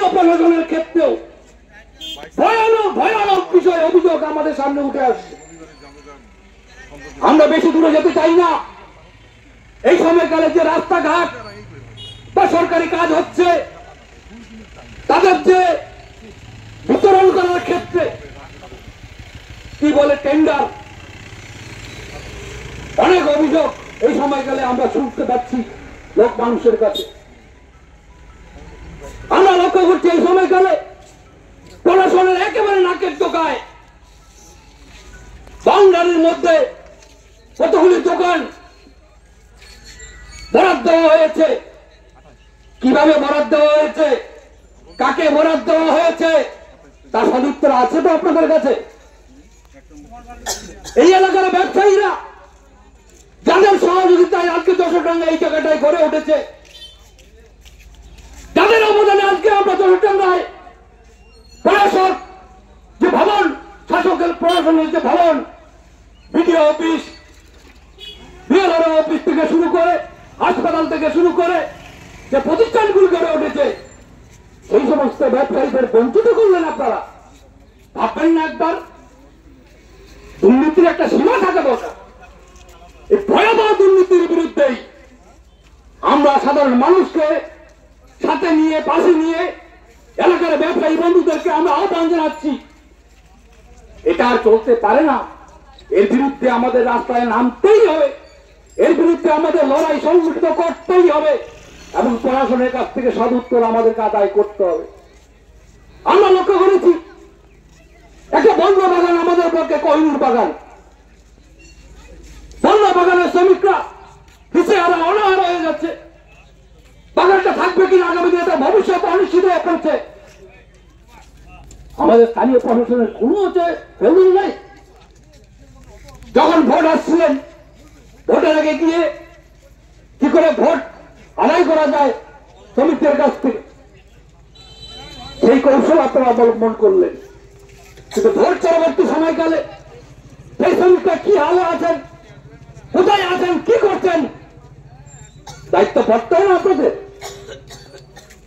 স্থানীয় প্রশাসনের ক্ষেত্রেও ভয়ানক ভয়ানক বিষয় অভিযোগ আমাদের সামনে উঠে আসছে। আমরা বেশি দূরে যেতে চাই না। এই সময়কালে যে রাস্তাঘাট বা সরকারি কাজ হচ্ছে, তাদের যে বিতরণ করার ক্ষেত্রে কি বলে টেন্ডার, অনেক অভিযোগ এই সময়কালে আমরা শুনতে পাচ্ছি লোক মানুষের কাছে। আমরা লক্ষ্য করছি এই সময়কালে প্রশাসনের একেবারে নাকের টোকায় বাউন্ডারির মধ্যে কতগুলি দোকান বরাদ দেওয়া হয়েছে। কিভাবে বরাদ দেওয়া হয়েছে, কাকে বরাদ দেওয়া হয়েছে, তার সদুত্তর আছে তো আপনাদের কাছে? এই এলাকার ব্যবসায়ীরা যাদের সহযোগিতায় আজকে চট্টগ্রামে এই জায়গাটায় গড়ে উঠেছে, যাদের অবদানে আজকে আমরা চট্টগ্রামে প্রশাসক যে ভবন, শাসকের প্রশাসনের যে ভবন, বিডিও অফিস, বিএলআরও অফিস থেকে শুরু করে হাসপাতাল থেকে শুরু করে যে প্রতিষ্ঠানগুলি গড়ে উঠেছে, সেই সমস্ত ব্যবসায়ীদের বঞ্চিত করলেন আপনারা। ভাববেন না একবার? দুর্নীতির একটা সীমা থাকা দরকার। এই ভয়াবহ দুর্নীতির বিরুদ্ধেই আমরা সাধারণ মানুষকে সাথে নিয়ে, পাশে নিয়ে এলাকার ব্যবসায়ী বন্ধুদেরকে আমরা আহ্বান জানাচ্ছি। এটা আর চলতে পারে না। এর বিরুদ্ধে আমাদের রাস্তায় নামতেই হবে, এর বিরুদ্ধে আমাদের লড়াই সংগঠিত করতেই হবে এবং প্রশাসনের কাছ থেকে সদুত্তর আমাদেরকে আদায় করতে হবে। আমরা লক্ষ্য করেছি একটা বন্ধ বাগান আমাদের পক্ষে কোহিনুর বাগান। বন্ধ বাগানের শ্রমিকরা দিশেহারা অনাহারা হয়ে যাচ্ছে। বাগানটা থাকবে কিনা আগামী দিনে তার ভবিষ্যৎ অনিশ্চিত হয়ে পড়ছে। আমাদের স্থানীয় প্রশাসনের কোনো ফেলুন নেই। যখন ভোট আসছিলেন, ভোটের আগে গিয়ে কি করে ভোট আদায় করা যায় শ্রমিকদের কাছ থেকে, সেই কৌশল আপনারা অবলম্বন করলেন। কিন্তু ভোট পরবর্তী সময়কালে সেই শ্রমিকরা কি হালে আছেন, কোথায় আছেন, কি করছেন, দায়িত্ব পড়তে হয় না আপনাদের?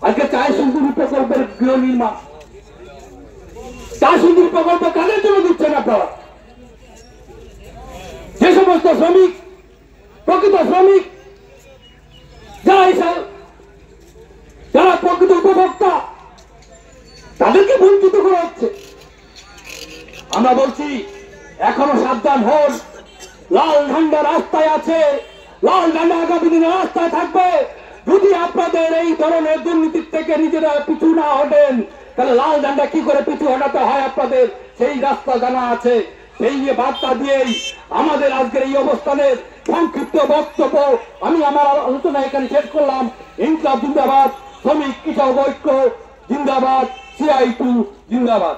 আজকে চায় সুন্দরী প্রকল্পের গৃহ নির্মাণ, চা সুন্দরী প্রকল্প কাদের জন্য দিচ্ছেন আপনারা? যে সমস্ত শ্রমিক, প্রকৃত শ্রমিক, যারা প্রকৃত উপভোক্তা, তাদেরকে বঞ্চিত করা হচ্ছে। আমরা বলছি এখনো সাবধান হন। লাল ঝান্ডা রাস্তায় আছে, লাল ঝান্ডা আগামী দিনে রাস্তায় থাকবে। যদি আপনাদের এই ধরনের দুর্নীতির থেকে নিজেরা পিছু না হটেন, তাহলে লাল ঝান্ডা কি করে পিছু হটাতে হয় আপনাদের সেই রাস্তা জানা আছে। সেই বার্তা দিয়েই আমাদের আজকের এই অবস্থানের সংক্ষিপ্ত বক্তব্য আমি আমার আলোচনা এখানে শেষ করলাম। ইনকলাব জিন্দাবাদ, শ্রমিক কৃষক ঐক্য জিন্দাবাদ, CI2 জিন্দাবাদ।